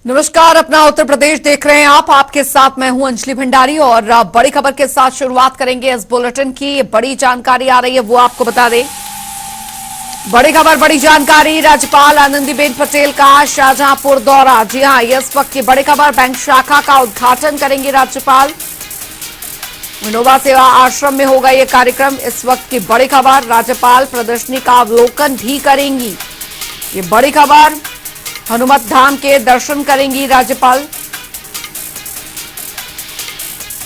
नमस्कार, अपना उत्तर प्रदेश देख रहे हैं आप। आपके साथ मैं हूं अंजलि भंडारी और बड़ी खबर के साथ शुरुआत करेंगे इस बुलेटिन की। बड़ी जानकारी आ रही है, वो आपको बता दें। बड़ी खबर, बड़ी जानकारी। राज्यपाल आनंदीबेन पटेल का शाहजहांपुर दौरा। जी हां, ये इस वक्त की बड़ी खबर। बैंक शाखा का उद्घाटन करेंगे राज्यपाल। विनोबा सेवा आश्रम में होगा ये कार्यक्रम। इस वक्त की बड़ी खबर। राज्यपाल प्रदर्शनी का अवलोकन भी करेंगी, ये बड़ी खबर। हनुमत धाम के दर्शन करेंगी राज्यपाल।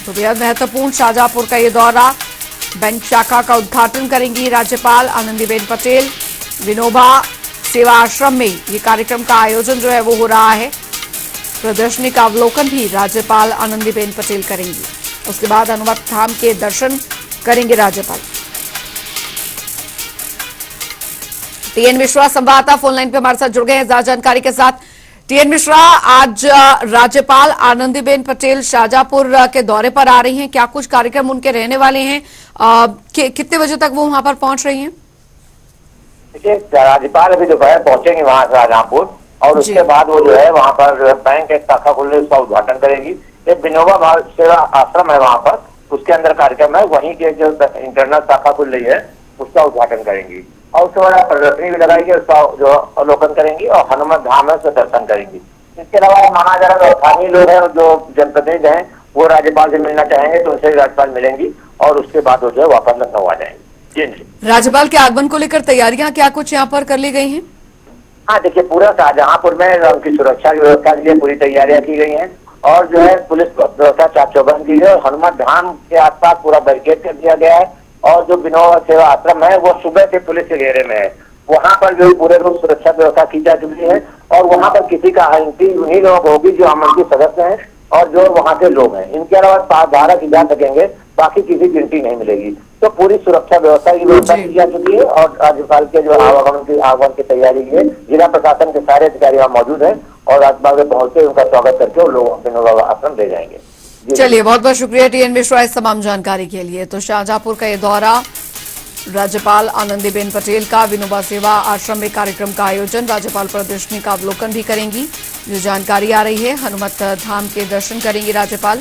तो बेहद महत्वपूर्ण शाहजहांपुर का ये दौरा। बैंक शाखा का उद्घाटन करेंगी राज्यपाल आनंदीबेन पटेल। विनोबा सेवा आश्रम में ये कार्यक्रम का आयोजन जो है वो हो रहा है। प्रदर्शनी का अवलोकन भी राज्यपाल आनंदीबेन पटेल करेंगी। उसके बाद हनुमत धाम के दर्शन करेंगे राज्यपाल। टीएन मिश्रा संवाददाता फोन लाइन पे हमारे साथ जुड़ गए हैं ज्यादा जानकारी के साथ। टीएन मिश्रा, आज राज्यपाल आनंदीबेन पटेल शाहजहांपुर के दौरे पर आ रही हैं। क्या कुछ कार्यक्रम उनके रहने वाले हैं? कितने बजे तक वो वहां पर पहुंच रही हैं? देखिए, राज्यपाल अभी दोपहर पहुंचेंगे वहां शाहजहांपुर और उसके बाद वो जो है वहां पर बैंक एक शाखा खुल रही है, उसका उद्घाटन करेंगी। एक विनोबा सेवा आश्रम है वहां पर, उसके अंदर कार्यक्रम है। वहीं के जो इंटरनल शाखा खुल रही है उसका उद्घाटन करेंगी और उसके बाद प्रदर्शनी भी लगाएंगे, उसका जो अवलोकन करेंगी और हनुमत धाम है उसका दर्शन करेंगी। इसके अलावा माना जा रहा है स्थानीय लोग हैं जो जनप्रतिनिधि हैं वो राज्यपाल से मिलना चाहेंगे तो उनसे राज्यपाल मिलेंगी और उसके बाद वो जो है वापस लखनऊ आ जाएंगे। राज्यपाल के आगमन को लेकर तैयारियां क्या कुछ यहाँ पर कर ली गई हैं? हाँ, देखिए, पूरा शाहजहांपुर में उनकी सुरक्षा की व्यवस्था के लिए पूरी तैयारियां की गई हैं और जो है पुलिस व्यवस्था चाक चौबंद की है। हनुमत धाम के आसपास पूरा बैरिकेड कर दिया गया है और जो विनोबा सेवा आश्रम है वो सुबह से पुलिस के घेरे में है। वहां पर जो पूरे रूप सुरक्षा व्यवस्था की जा चुकी है और वहां पर किसी का एंट्री उन्हीं लोगों को होगी जो अमन के सदस्य हैं और जो वहां के लोग हैं। इनके अलावा धारा की जा सकेंगे, बाकी किसी की एंट्री नहीं मिलेगी। तो पूरी सुरक्षा व्यवस्था की व्यवस्था की जा चुकी है और राज्यपाल के जो आगमन की तैयारी की है। जिला प्रशासन के सारे अधिकारी वहां मौजूद हैं और राज्यपाल में पहुंचते उनका स्वागत करके वो लोग विनोबा आश्रम ले जाएंगे। चलिए, बहुत बहुत शुक्रिया टीएन मिश्रा इस तमाम जानकारी के लिए। तो शाहजहांपुर का ये दौरा, राज्यपाल आनंदीबेन पटेल का विनोबा सेवा आश्रम में कार्यक्रम का आयोजन, राज्यपाल प्रदर्शनी का अवलोकन भी करेंगी। जो जानकारी आ रही है, हनुमत धाम के दर्शन करेंगी राज्यपाल।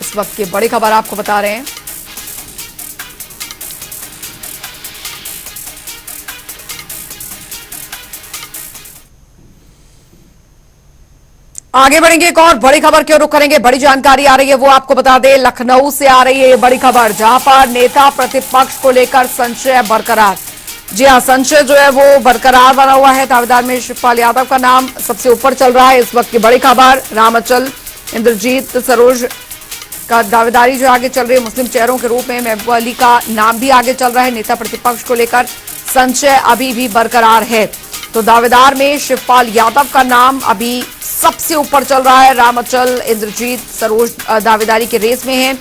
इस वक्त की बड़ी खबर आपको बता रहे हैं। आगे बढ़ेंगे, एक और बड़ी खबर क्यों रुख करेंगे। बड़ी जानकारी आ रही है, वो आपको बता दें। लखनऊ से आ रही है ये बड़ी खबर, जहां पर नेता प्रतिपक्ष को लेकर संशय बरकरार। जी हां, संशय जो है वो बरकरार बना हुआ है। दावेदार में शिवपाल यादव का नाम सबसे ऊपर चल रहा है। इस वक्त की बड़ी खबर, रामाचल, इंद्रजीत, सरोज का दावेदारी जो आगे चल रही है। मुस्लिम चेहरों के रूप में महबूब अली का नाम भी आगे चल रहा है। नेता प्रतिपक्ष को लेकर संशय अभी भी बरकरार है। तो दावेदार में शिवपाल यादव का नाम अभी सबसे ऊपर चल रहा है। रामाचल, इंद्रजीत, सरोज दावेदारी के रेस में हैं।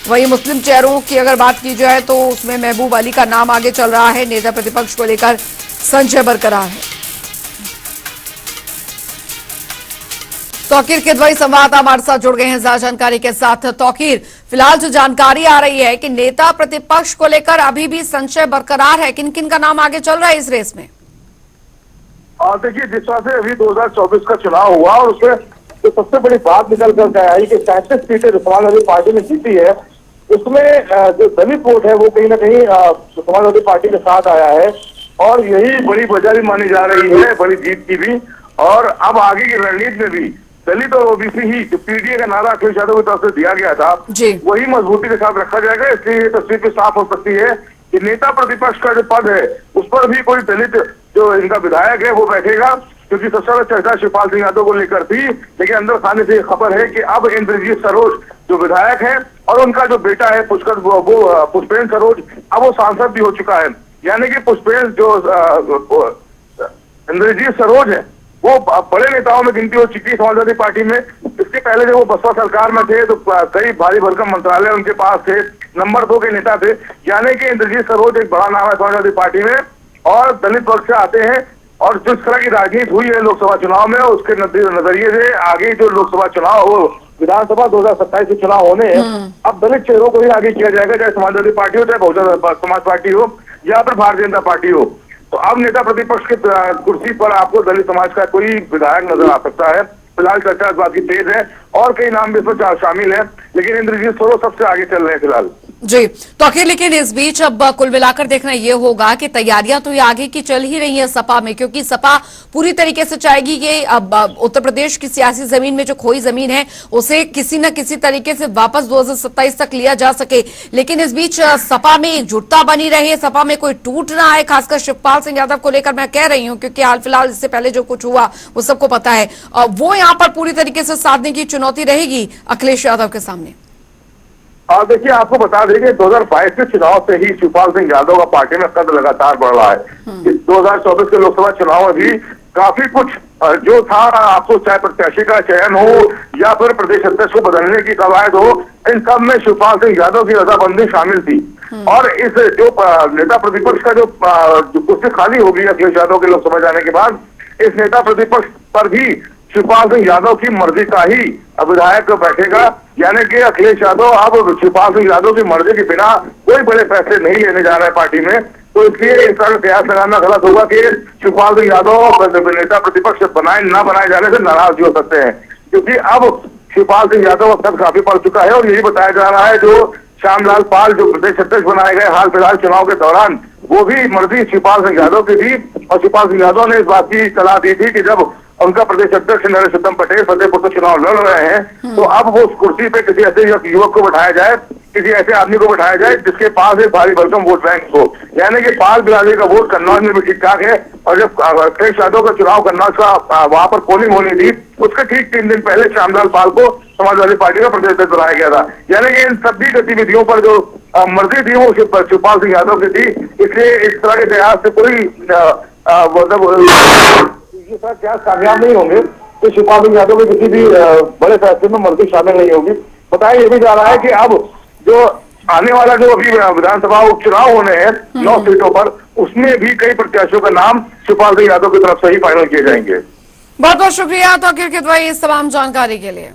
वहीं मुस्लिम चेहरों की अगर बात की जाए तो उसमें महबूब अली का नाम आगे चल रहा है। नेता प्रतिपक्ष को लेकर संशय बरकरार है। तौकीर किदवई संवाददाता हमारे साथ जुड़ गए हैं ज्यादा जानकारी के साथ। तौकीर, फिलहाल जो जानकारी आ रही है कि नेता प्रतिपक्ष को लेकर अभी भी संशय बरकरार है, किन किन का नाम आगे चल रहा है इस रेस में? देखिए, जिस तरह से अभी 2024 का चुनाव हुआ और उसमें तो सबसे बड़ी बात निकल कर आई कि 37 सीटें समाजवादी पार्टी ने जीती है, उसमें जो दलित वोट है वो कहीं ना कहीं समाजवादी पार्टी के साथ आया है और यही बड़ी वजह भी मानी जा रही है, बड़ी जीत की भी। और अब आगे की रणनीति में भी दलित और ओबीसी ही जो पीडीए का नारा अखिलेश यादव की तरफ से दिया गया था वही मजबूती के साथ रखा जाएगा। इसलिए ये तस्वीर भी साफ हो सकती है कि नेता प्रतिपक्ष का जो पद है उस पर भी कोई दलित जो इनका विधायक है वो बैठेगा, क्योंकि सबसे ज्यादा चर्चा शिवपाल सिंह यादव को लेकर थी। लेकिन अंदर खाने से खबर है कि अब इंद्रजीत सरोज जो विधायक है और उनका जो बेटा है पुष्पेंद्र सरोज, अब वो सांसद भी हो चुका है। यानी कि पुष्पेंद्र जो इंद्रजीत सरोज है वो बड़े नेताओं में गिनती हो चुकी है समाजवादी पार्टी में। इसके पहले जब वो बसपा सरकार में थे तो कई भारी भरकम मंत्रालय उनके पास थे, नंबर 2 के नेता थे। यानी कि इंद्रजीत सरोज एक बड़ा नाम है समाजवादी पार्टी में और दलित वर्ग से आते हैं। और जिस तरह की राजनीति हुई है लोकसभा चुनाव में, उसके नजरिए से आगे जो लोकसभा चुनाव हो, विधानसभा 2027 के चुनाव होने हैं, अब दलित चेहरों को ही आगे किया जाएगा, चाहे समाजवादी पार्टी हो, चाहे बहुजन समाज पार्टी हो या फिर भारतीय जनता पार्टी हो। तो अब नेता प्रतिपक्ष की कुर्सी पर आपको दलित समाज का कोई विधायक नजर आ सकता है। फिलहाल चर्चा इस बात की तेज है और कई नाम भी इसमें शामिल है, लेकिन इंद्रजीत सोरो सबसे आगे चल रहे हैं फिलहाल। जी, तो आखिर लेकिन इस बीच अब कुल मिलाकर देखना ये होगा कि तैयारियां तो ये आगे की चल ही रही है सपा में, क्योंकि सपा पूरी तरीके से चाहेगी कि अब उत्तर प्रदेश की सियासी जमीन में जो खोई जमीन है उसे किसी न किसी तरीके से वापस 2027 तक लिया जा सके। लेकिन इस बीच सपा में एकजुटता बनी रहे, सपा में कोई टूट ना आए, खासकर शिवपाल सिंह यादव को लेकर मैं कह रही हूं, क्योंकि हाल फिलहाल इससे पहले जो कुछ हुआ वो सबको पता है। वो यहां पर पूरी तरीके से साधने की चुनौती रहेगी अखिलेश यादव के सामने। और देखिए, आपको बता दें कि 2022 के चुनाव से ही शिवपाल सिंह यादव का पार्टी में कद लगातार बढ़ रहा है। इस 2024 के लोकसभा चुनाव में भी काफी कुछ जो था, आपको चाहे प्रत्याशी का चयन हो या फिर प्रदेश अध्यक्ष को बदलने की कवायद हो, इन सब में शिवपाल सिंह यादव की रजामंदी शामिल थी। और इस जो नेता प्रतिपक्ष का जो कुर्सी खाली होगी अखिलेश यादव के लोकसभा जाने के बाद, इस नेता प्रतिपक्ष पर भी शिवपाल सिंह यादव की मर्जी का ही विधायक बैठेगा। यानी कि अखिलेश यादव अब शिवपाल सिंह यादव की मर्जी के बिना कोई बड़े फैसले नहीं लेने जा रहे हैं पार्टी में। तो इसलिए इस तरह प्रयास लगाना गलत होगा कि शिवपाल सिंह यादव नेता प्रतिपक्ष बनाए न बनाए जाने से नाराज भी हो सकते हैं, क्योंकि अब शिवपाल सिंह यादव अब तक काफी पड़ चुका है। और यही बताया जा रहा है जो श्यामलाल पाल जो प्रदेश अध्यक्ष बनाए गए हाल फिलहाल चुनाव के दौरान, वो भी मर्जी शिवपाल सिंह यादव की थी। और शिवपाल सिंह यादव ने इस बात की सलाह दी थी कि जब उनका प्रदेश अध्यक्ष नरेश पटेल फतेहपुर से चुनाव लड़ रहे हैं, तो अब वो उस कुर्सी पे किसी ऐसे युवक को बैठाया जाए, किसी ऐसे आदमी को बैठाया जाए जिसके पास एक भारी भरकम वोट बैंक हो। यानी कि पाल बिरादरी का वोट कन्नौज में भी ठीक ठाक है। और जब अखिलेश यादव का चुनाव कन्नौज का वहां पर पोलिंग होनी थी, उसके ठीक 3 दिन पहले श्यामलाल पाल को समाजवादी पार्टी का प्रदेश अध्यक्ष बनाया गया था। यानी कि इन सभी गतिविधियों पर जो मर्जी थी वो शिवपाल सिंह यादव की थी। इसलिए इस तरह के प्रयास से कोई ये सारे प्रयास कामयाब नहीं होंगे, तो शिवपाल सिंह यादव के किसी भी बड़े फैसले में मर्जी शामिल नहीं होगी। बताया ये भी जा रहा है कि अब जो आने वाला जो अभी विधानसभा उपचुनाव होने हैं 9 सीटों पर, उसमें भी कई प्रत्याशियों का नाम शिवपाल सिंह यादव की तरफ से ही फाइनल किए जाएंगे। बहुत बहुत शुक्रिया तो किरकित भाई इस तमाम जानकारी के लिए।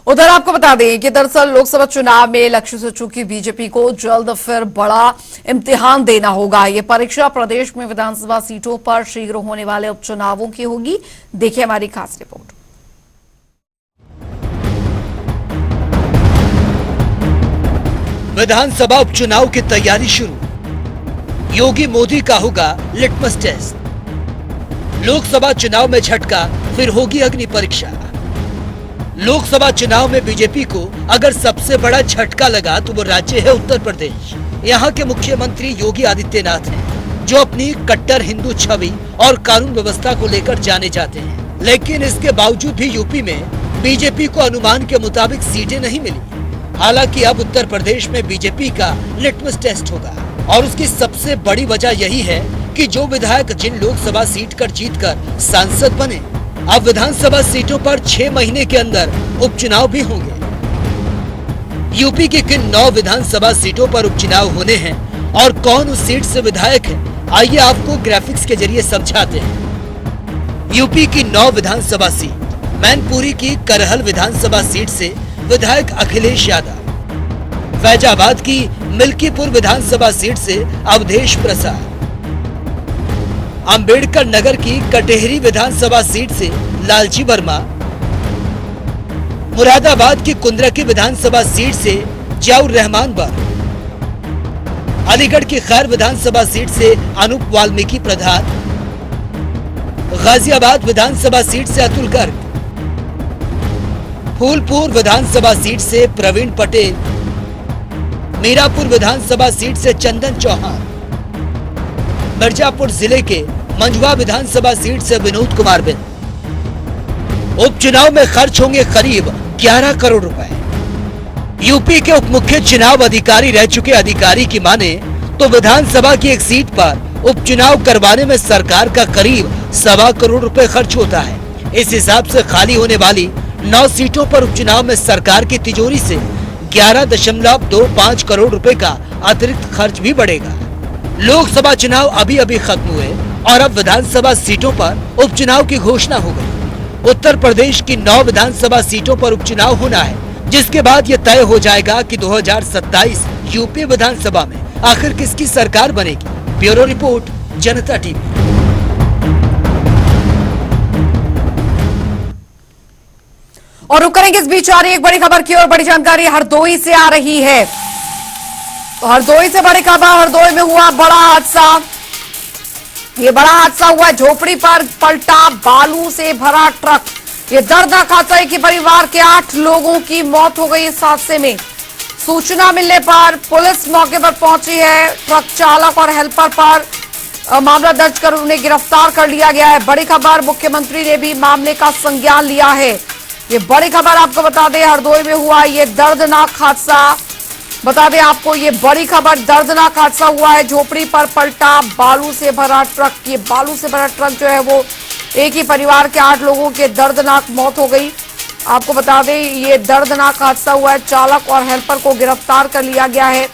उधर आपको बता दें कि दरअसल लोकसभा चुनाव में लक्ष्य से चूकी बीजेपी को जल्द फिर बड़ा इम्तिहान देना होगा। ये परीक्षा प्रदेश में विधानसभा सीटों पर शीघ्र होने वाले उपचुनावों की होगी। देखिए हमारी खास रिपोर्ट। विधानसभा उपचुनाव की तैयारी शुरू, योगी मोदी का होगा लिटमस टेस्ट। लोकसभा चुनाव में झटका, फिर होगी अग्नि परीक्षा। लोकसभा चुनाव में बीजेपी को अगर सबसे बड़ा झटका लगा तो वो राज्य है उत्तर प्रदेश। यहाँ के मुख्यमंत्री योगी आदित्यनाथ हैं, जो अपनी कट्टर हिंदू छवि और कानून व्यवस्था को लेकर जाने जाते हैं। लेकिन इसके बावजूद भी यूपी में बीजेपी को अनुमान के मुताबिक सीटें नहीं मिली। हालांकि अब उत्तर प्रदेश में बीजेपी का लिटमस टेस्ट होगा और उसकी सबसे बड़ी वजह यही है कि जो विधायक जिन लोकसभा सीट कर जीतकर सांसद बने, अब विधानसभा सीटों पर 6 महीने के अंदर उपचुनाव भी होंगे। यूपी की किन 9 विधानसभा सीटों पर उपचुनाव होने हैं और कौन उस सीट से विधायक है, आइए आपको ग्राफिक्स के जरिए समझाते हैं। यूपी की 9 विधानसभा सीट, मैनपुरी की करहल विधानसभा सीट से विधायक अखिलेश यादव, फैजाबाद की मिल्कीपुर विधानसभा सीट से अवधेश प्रसाद, अंबेडकर नगर की कटेहरी विधानसभा सीट से लालजी वर्मा, मुरादाबाद की कुंद्रकी विधानसभा सीट से जियाउर रहमान बर, अलीगढ़ की खैर विधानसभा सीट से अनूप वाल्मीकि प्रधान, गाजियाबाद विधानसभा सीट से अतुल गर्ग, फूलपुर विधानसभा सीट से प्रवीण पटेल, मीरापुर विधानसभा सीट से चंदन चौहान, मिर्जापुर जिले के मंझवा विधानसभा सीट से विनोद कुमार बिंद। उपचुनाव में खर्च होंगे करीब 11 करोड़ रुपए। यूपी के उप मुख्य चुनाव अधिकारी रह चुके अधिकारी की माने तो विधानसभा की एक सीट पर उपचुनाव करवाने में सरकार का करीब 1.25 करोड़ रुपए खर्च होता है। इस हिसाब से खाली होने वाली 9 सीटों पर उपचुनाव में सरकार की तिजोरी से 11.25 करोड़ रुपए का अतिरिक्त खर्च भी बढ़ेगा। लोकसभा चुनाव अभी अभी खत्म हुए और अब विधानसभा सीटों पर उपचुनाव की घोषणा हो गई। उत्तर प्रदेश की 9 विधानसभा सीटों पर उपचुनाव होना है, जिसके बाद ये तय हो जाएगा कि 2027 यूपी विधानसभा में आखिर किसकी सरकार बनेगी। ब्यूरो रिपोर्ट, जनता टीवी। और रुक करेंगे इस बीच आ रही एक बड़ी खबर की और बड़ी जानकारी हरदोई से आ रही है। तो हरदोई से बड़ी खबर, हरदोई में हुआ बड़ा हादसा। ये बड़ा हादसा हुआ है, झोपड़ी पर पलटा बालू से भरा ट्रक। ये दर्दनाक हादसा है कि परिवार के 8 लोगों की मौत हो गई इस हादसे में। सूचना मिलने पर पुलिस मौके पर पहुंची है। ट्रक चालक और हेल्पर पर मामला दर्ज कर उन्हें गिरफ्तार कर लिया गया है। बड़ी खबर, मुख्यमंत्री ने भी मामले का संज्ञान लिया है। ये बड़ी खबर आपको बता दें, हरदोई में हुआ ये दर्दनाक हादसा। बता दें आपको, ये बड़ी खबर, दर्दनाक हादसा हुआ है। झोपड़ी पर पलटा बालू से भरा ट्रक। ये बालू से भरा ट्रक जो है वो एक ही परिवार के 8 लोगों के दर्दनाक मौत हो गई। आपको बता दें ये दर्दनाक हादसा हुआ है। चालक और हेल्पर को गिरफ्तार कर लिया गया है।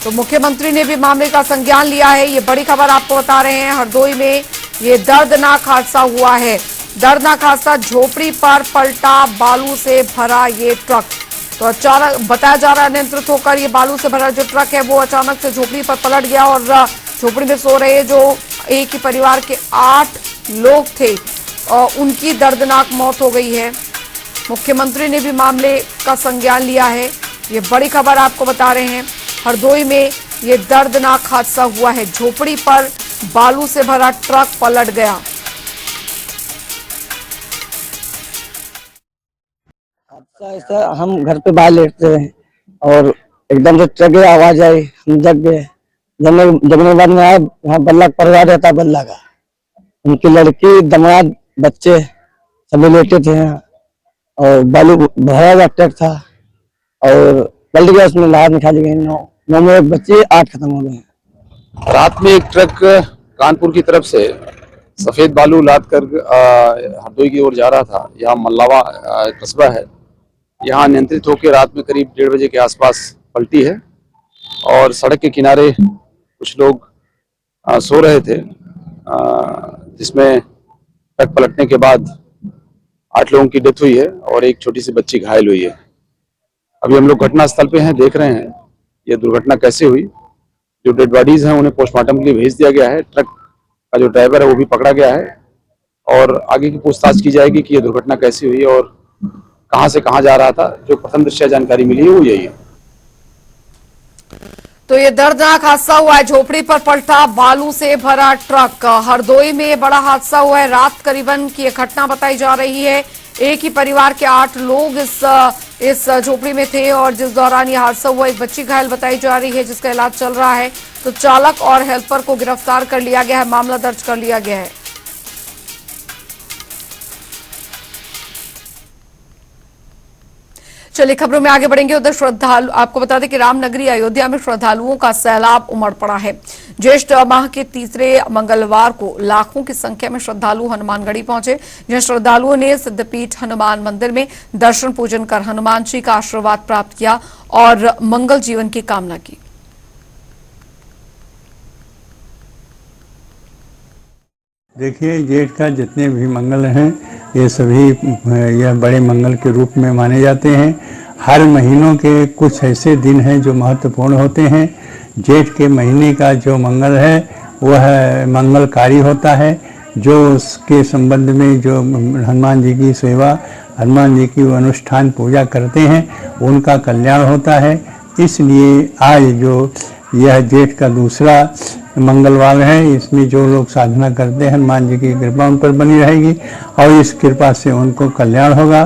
तो मुख्यमंत्री ने भी मामले का संज्ञान लिया है। ये बड़ी खबर आपको बता रहे हैं, हरदोई में ये दर्दनाक हादसा हुआ है। दर्दनाक हादसा, झोपड़ी पर पलटा बालू से भरा ये ट्रक। तो अचानक बताया जा रहा है अनियंत्रित होकर ये बालू से भरा जो ट्रक है वो अचानक से झोपड़ी पर पलट गया और झोपड़ी में सो रहे जो एक ही परिवार के 8 लोग थे और उनकी दर्दनाक मौत हो गई है। मुख्यमंत्री ने भी मामले का संज्ञान लिया है। ये बड़ी खबर आपको बता रहे हैं, हरदोई में ये दर्दनाक हादसा हुआ है। झोपड़ी पर बालू से भरा ट्रक पलट गया। ऐसा हम घर पे बाहर लेटते हैं और एकदम से ट्रक की आवाज आई, हम जग गए। जगने के बाद में आया, वहाँ बल्ला परिवार रहता है, बल्ला का उनकी लड़की दमाद बच्चे सभी लेटे थे यहाँ और बालू भरा हुआ ट्रक था और पलट गया। उसमें लाश निकाली गई। 9 में एक बच्चे, 8 खत्म हो गए। रात में एक ट्रक कानपुर की तरफ से सफेद बालू लाद कर हरदोई की ओर जा रहा था। यहाँ मल्लावा कस्बा है, यहाँ नियंत्रित होकर रात में करीब 1:30 बजे के आसपास पलटी है और सड़क के किनारे कुछ लोग सो रहे थे, जिसमें ट्रक पलटने के बाद 8 लोगों की डेथ हुई है और एक छोटी सी बच्ची घायल हुई है। अभी हम लोग घटनास्थल पे हैं, देख रहे हैं ये दुर्घटना कैसे हुई। जो डेड बॉडीज हैं उन्हें पोस्टमार्टम के लिए भेज दिया गया है। ट्रक का जो ड्राइवर है वो भी पकड़ा गया है और आगे की पूछताछ की जाएगी कि ये दुर्घटना कैसी हुई और कहां से कहां जा रहा था। जो प्रथम दृष्टया जानकारी मिली है वो यही है। तो ये दर्दनाक हादसा हुआ है, झोपड़ी पर पलटा बालू से भरा ट्रक। हरदोई में बड़ा हादसा हुआ है, रात करीबन की एक घटना बताई जा रही है। एक ही परिवार के 8 लोग इस झोपड़ी में थे और जिस दौरान ये हादसा हुआ, एक बच्ची घायल बताई जा रही है जिसका इलाज चल रहा है। तो चालक और हेल्पर को गिरफ्तार कर लिया गया है, मामला दर्ज कर लिया गया है। चलिए खबरों में आगे बढ़ेंगे। उधर श्रद्धालु, आपको बता दें कि रामनगरी अयोध्या में श्रद्धालुओं का सैलाब उमड़ पड़ा है। ज्येष्ठ माह के तीसरे मंगलवार को लाखों की संख्या में श्रद्धालु हनुमानगढ़ी पहुंचे, जहां श्रद्धालुओं ने सिद्धपीठ हनुमान मंदिर में दर्शन पूजन कर हनुमान जी का आशीर्वाद प्राप्त किया और मंगल जीवन की कामना की। देखिए, जेठ का जितने भी मंगल हैं ये सभी यह बड़े मंगल के रूप में माने जाते हैं। हर महीनों के कुछ ऐसे दिन हैं जो महत्वपूर्ण होते हैं। जेठ के महीने का जो मंगल है वह मंगलकारी होता है। जो उसके संबंध में जो हनुमान जी की सेवा, हनुमान जी की अनुष्ठान पूजा करते हैं उनका कल्याण होता है। इसलिए आज जो यह जेठ का दूसरा मंगलवार है, इसमें जो लोग साधना करते हैं हनुमान जी की कृपा उन पर बनी रहेगी और इस कृपा से उनको कल्याण होगा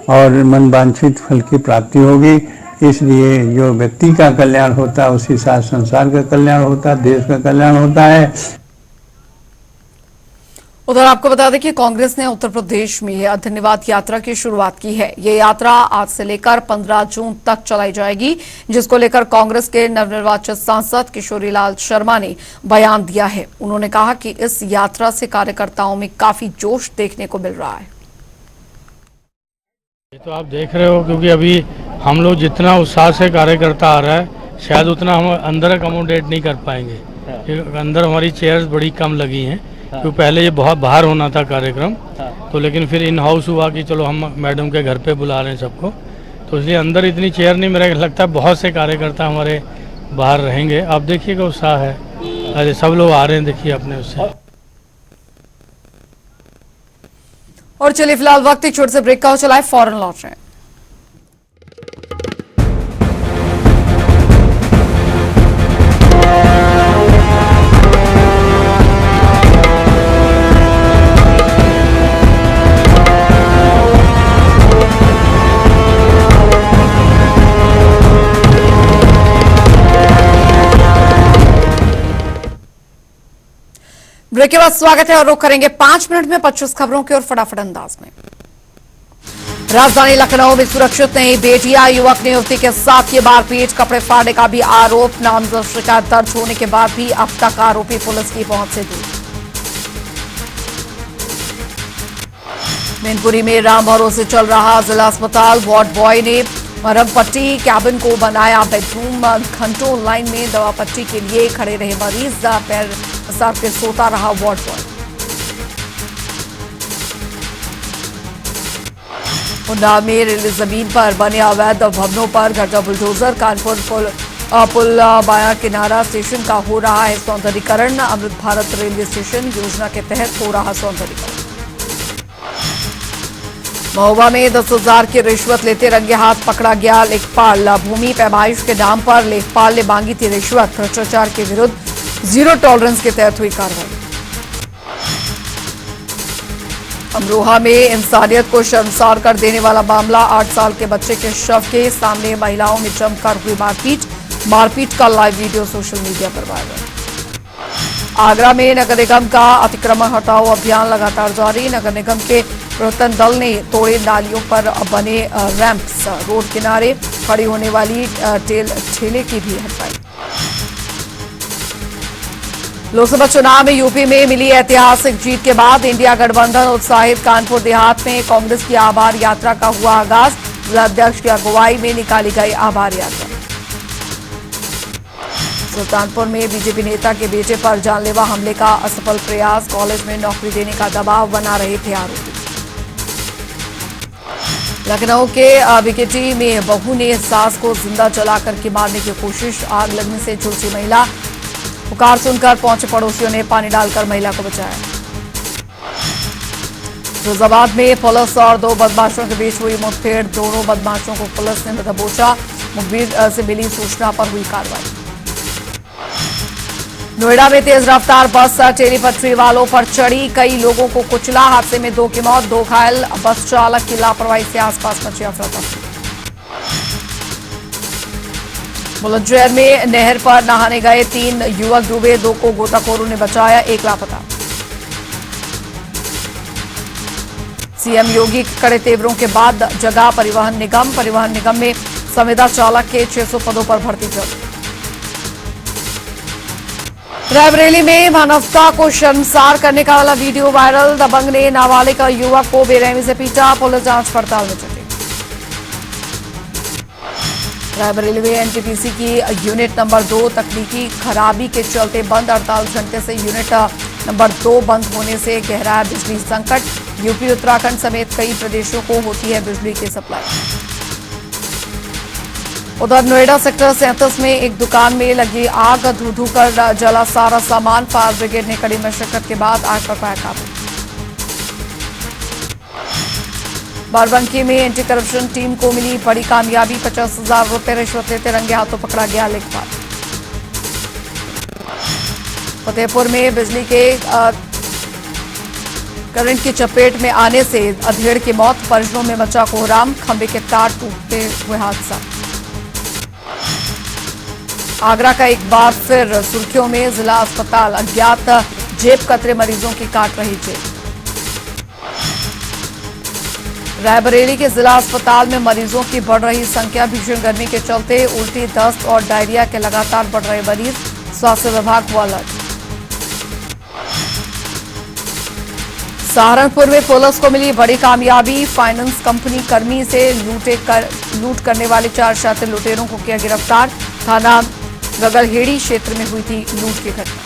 और मन वांछित फल की प्राप्ति होगी। इसलिए जो व्यक्ति का कल्याण होता है उसी साथ संसार का कल्याण होता है, देश का कल्याण होता है। उधर आपको बता दें कि कांग्रेस ने उत्तर प्रदेश में यह धन्यवाद यात्रा की शुरुआत की है। ये यात्रा आज से लेकर 15 जून तक चलाई जाएगी, जिसको लेकर कांग्रेस के नवनिर्वाचित सांसद किशोरीलाल शर्मा ने बयान दिया है। उन्होंने कहा कि इस यात्रा से कार्यकर्ताओं में काफी जोश देखने को मिल रहा है। ये तो आप देख रहे हो, क्योंकि अभी हम लोग जितना उत्साह से कार्यकर्ता आ रहा है शायद उतना हम अंदर अकोमोडेट नहीं कर पाएंगे। अंदर हमारी चेयर्स बड़ी कम लगी हैं, क्योंकि पहले ये बहुत बाहर होना था कार्यक्रम, तो लेकिन फिर इन हाउस हुआ कि चलो हम मैडम के घर पे बुला रहे हैं सबको, तो इसलिए अंदर इतनी चेयर नहीं, मेरा लगता है बहुत से कार्यकर्ता हमारे बाहर रहेंगे। आप देखिएगा उत्साह है, अरे सब लोग आ रहे हैं, देखिए अपने उससे। और चलिए फिलहाल वक्त एक छोटे से ब्रेक का हो चला है, फौरन लौट रहे हैं। ब्रेक के बाद स्वागत है और रुख करेंगे 5 मिनट में 25 खबरों की और फटाफट अंदाज में। राजधानी लखनऊ में सुरक्षित नहीं, बेटियां, युवक ने युवती के साथ किए मारपीट, कपड़े फाड़ने का भी आरोप। नामजद शिकायत दर्ज होने के बाद भी अब तक आरोपी पुलिस की पहुंच से दूर। मैनपुरी में राम भरोसे चल रहा जिला अस्पताल, वार्ड बॉय ने मरहम पट्टी कैबिन को बनाया बेडरूम। घंटों लाइन में दवा पट्टी के लिए खड़े रहे मरीज, पैर पसार के सोता रहा वार्ड बॉय। उन्नाव में रेलवे जमीन पर बने अवैध भवनों पर गड्ढा बुलडोजर। कानपुर पुल बाया किनारा स्टेशन का हो रहा है सौंदर्यीकरण। अमृत भारत रेलवे स्टेशन योजना के तहत हो रहा सौंदर्यीकरण। महोबा में 10,000 की रिश्वत लेते रंगे हाथ पकड़ा गया लेखपाल। भूमि पैमाइश के नाम पर लेखपाल ने मांगी थी रिश्वत। भ्रष्टाचार के विरुद्ध जीरो टॉलरेंस के तहत हुई कार्रवाई। अमरोहा में इंसानियत को शर्मसार कर देने वाला मामला, 8 साल के बच्चे के शव के सामने महिलाओं में जमकर हुई मारपीट का लाइव वीडियो सोशल मीडिया पर वायरल। आगरा में नगर निगम का अतिक्रमण हटाओ अभियान लगातार जारी। नगर निगम के प्रवर्तन दल ने तोड़े नालियों पर बने रैंप्स, रोड किनारे खड़ी होने वाली ठेले की भी हटाई। लोकसभा चुनाव में यूपी में मिली ऐतिहासिक जीत के बाद इंडिया गठबंधन उत्साहित। कानपुर देहात में कांग्रेस की आभार यात्रा का हुआ आगाज। जिलाध्यक्ष की अगुवाई में निकाली गई आभार यात्रा। सुल्तानपुर में बीजेपी नेता के बेटे पर जानलेवा हमले का असफल प्रयास। कॉलेज में नौकरी देने का दबाव बना रहे थे आरोपी। लखनऊ के बीकेटी में बहू ने सास को जिंदा जलाकर के मारने की कोशिश। आग लगने से झुलसी महिला, पुकार सुनकर पहुंचे पड़ोसियों ने पानी डालकर महिला को बचाया। फिरोजाबाद में पुलिस और 2 बदमाशों के बीच हुई मुठभेड़। दोनों बदमाशों को पुलिस ने दबोचा। मुखबिर से मिली सूचना पर हुई कार्रवाई। नोएडा में तेज रफ्तार बस टेली पटरी वालों पर चढ़ी, कई लोगों को कुचला। हादसे में 2 की मौत, 2 घायल। बस चालक की लापरवाही से आसपास मची अफरा-तफरी। बुलंदशहर में नहर पर नहाने गए 3 युवक डूबे, 2 को गोताखोरों ने बचाया, 1 लापता। सीएम योगी के कड़े तेवरों के बाद जगा परिवहन निगम में संविदा चालक के 600 पदों पर भर्ती चल। रायबरेली में मानवता को शर्मसार करने का वाला वीडियो वायरल। दबंग ने नाबालिग युवक को बेरहमी से पीटा, पुलिस जांच पड़ताल में जुटी। रायबरेली में एनटीपीसी की यूनिट नंबर 2 तकनीकी खराबी के चलते बंद। 48 घंटे से यूनिट नंबर 2 बंद होने से गहरा बिजली संकट। यूपी उत्तराखंड समेत कई प्रदेशों को होती है बिजली की सप्लाई। उधर नोएडा सेक्टर 37 में एक दुकान में लगी आग, धू कर जला सारा सामान। फायर ब्रिगेड ने कड़ी मशक्कत के बाद आग पर पाया काबू। बाराबंकी में एंटी करप्शन टीम को मिली बड़ी कामयाबी। 50,000 रुपए रिश्वत लेते रंगे हाथों पकड़ा गया लेखपाल। फतेहपुर में बिजली के करंट की चपेट में आने से अधेड़ की मौत, परिजनों में मचा कोहराम। खंभे के तार टूटते हुए हादसा। आगरा का एक बार फिर सुर्खियों में, जिला अस्पताल अज्ञात जेब कतरे मरीजों की काट रही जेब। रायबरेली के जिला अस्पताल में मरीजों की बढ़ रही संख्या। भीषण गर्मी के चलते उल्टी, दस्त और डायरिया के लगातार बढ़ रहे मरीज। स्वास्थ्य विभाग को अलर्ट। सहारनपुर में पुलिस को मिली बड़ी कामयाबी। फाइनेंस कंपनी कर्मी से लूट करने वाले 4 शातिर लुटेरों को किया गिरफ्तार। थाना गगलहेड़ी क्षेत्र में हुई थी लूट की घटना।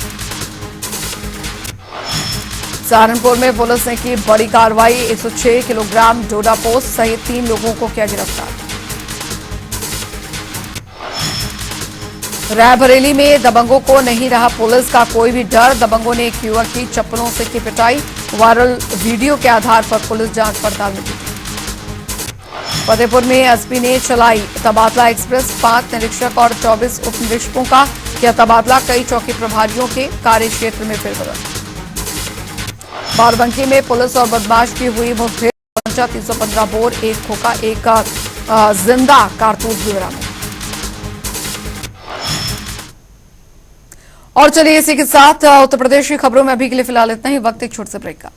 सहारनपुर में पुलिस ने की बड़ी कार्रवाई। 106 किलोग्राम डोडा पोस्ट सहित 3 लोगों को किया गिरफ्तार। रायबरेली में दबंगों को नहीं रहा पुलिस का कोई भी डर। दबंगों ने एक युवक की चप्पलों से की पिटाई। वायरल वीडियो के आधार पर पुलिस जांच पड़ताल में जुटी। फतेहपुर में एसपी ने चलाई तबादला एक्सप्रेस। 5 निरीक्षक और 24 उप निरीक्षकों का किया तबादला। कई चौकी प्रभारियों के कार्य क्षेत्र में फेरबदल। बाराबंकी में पुलिस और बदमाश की हुई मुठभेड़। 315 बोर, 1 खोखा, 1 जिंदा कारतूस भी बरामद। और चलिए इसी के साथ उत्तर प्रदेश की खबरों में अभी के लिए फिलहाल इतना ही। वक्त एक छोटे से ब्रेक का।